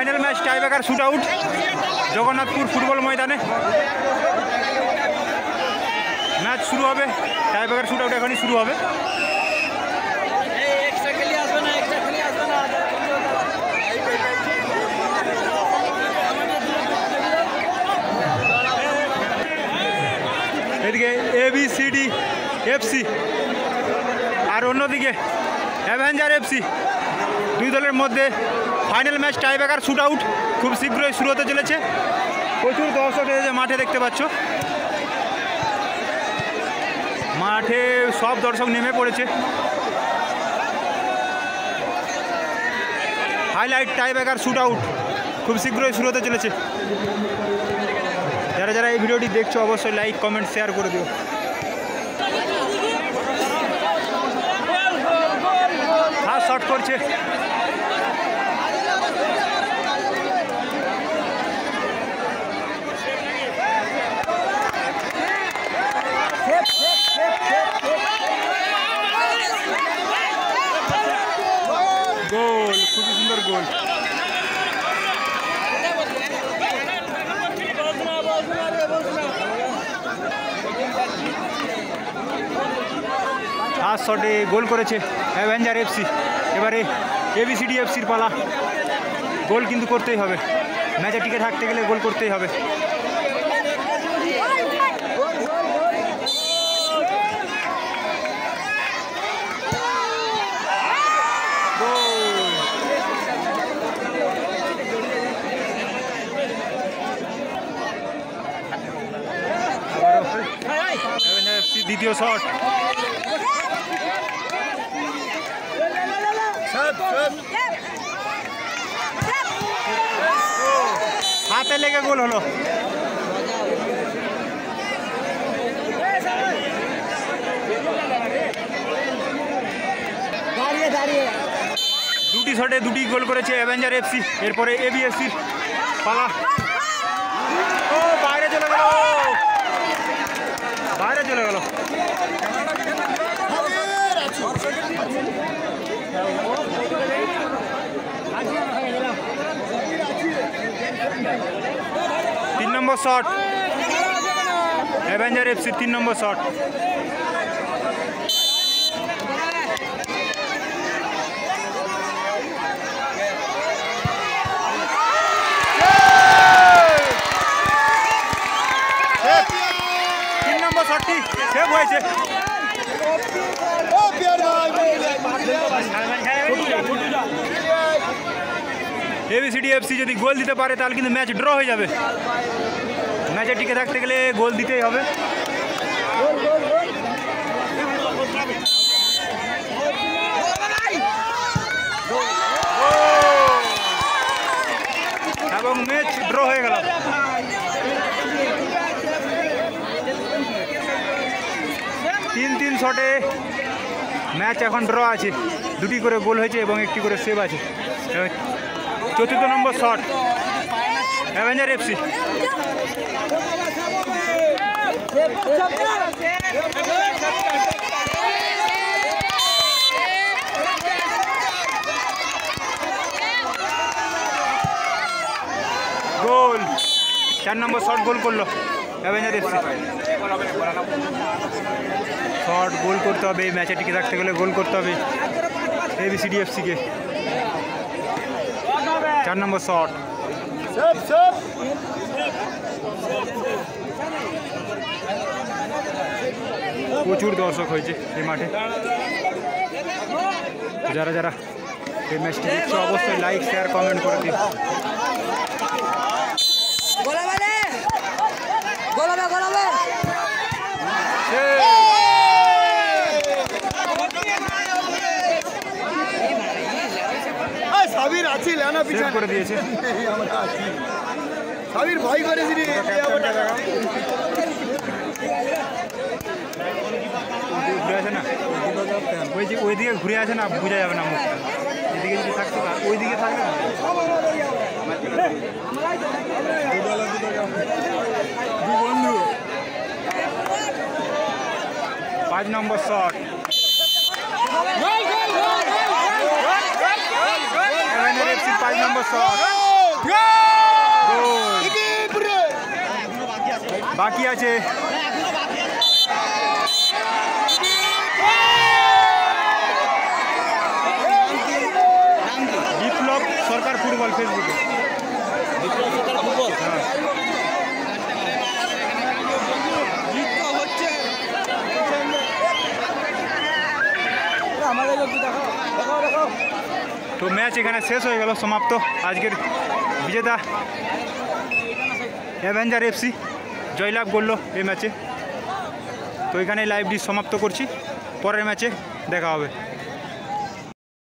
Final match tiebreaker shoot out Jagannathpur football ময়দানে match শুরু হবে। টাইব্রেকার শুট আউট এখনই শুরু হবে। এদিকে ABCD FC আর অন্যদিকে অ্যাভেঞ্জার FC, দুই দলের মধ্যে final match tiebreaker shoot out খুব শীঘ্রই শুরু হতে চলেছে। প্রচুর দর্শক মাঠে দেখতে পাচ্ছ, মাঠে সব দর্শক নেমে পড়েছে। হাইলাইট টাইব্রেকার শুট আউট খুব শীঘ্রই শুরু হতে চলেছে। যারা যারা এই ভিডিওটি দেখছো অবশ্যই লাইক কমেন্ট শেয়ার করে দিও। ফার্স্ট শট করছে গোল, খুবই সুন্দর গোল। ফার্স্ট শটে গোল করেছে অ্যাভেঞ্জার FC। এবারে ABCD FCর পালা। গোল কিন্তু করতেই হবে, ম্যাচে টিকে থাকতে গেলে গোল করতেই হবে। দ্বিতীয় শট, হাতে লেগে গোল হলো। দুটি শটে দুটি গোল করেছে অ্যাভেঞ্জার FC। এরপরে ABSCর পালা। ও বাইরে চলে গেল, বাইরে চলে গেল। তিন নম্বর শট অ্যাভেঞ্জার FC, 3 নম্বর শট। শটটি সেভ হয়েছে। ABCD FC যদি গোল দিতে পারে তাহলে কিন্তু ম্যাচ ড্র হয়ে যাবে। ম্যাচে টিকে থাকতে গেলে গোল দিতেই হবে। এবং ম্যাচ ড্র হয়ে গেল। তিন শটে ম্যাচ এখন ড্র আছে। দুটি করে গোল হয়েছে এবং একটি করে সেভ আছে। চতুর্থ নম্বর শট অ্যাভেঞ্জার FC। গোল, 4 নম্বর শট গোল করলো অ্যাভেঞ্জার FC। শট গোল করতে হবে, ম্যাচে টিকে থাকতে গেলে গোল করতে হবে ABCD FC কে। 4 নম্বর শট। প্রচুর দর্শক হয়েছে এই মাঠে। যারা যারা এই ম্যাচটি দেখছো অবশ্যই লাইক শেয়ার কমেন্ট করে দিন। সাবির আছি লেনা পিছন করে দিয়েছে। সাবির ভয় করেছি রে। ঘুরে আসে না, ওইদিকে ঘুরে আসে না, বোঝা যাবে না মুখটা। এদিকে যদি থাকতো ওইদিকে থাকবে না। 5 নম্বর শট। অ্যাভেঞ্জার FC 5 নম্বর শট। বাকি আছে বিপ্লব সরকার ফুটবল ফেসবুকে। তো ম্যাচ এখানে শেষ হয়ে গেল, সমাপ্ত। আজকের বিজেতা অ্যাভেঞ্জার এফসি জয়লাভ করলো এই ম্যাচে। তো এখানে লাইভটি সমাপ্ত করছি, পরের ম্যাচে দেখা হবে।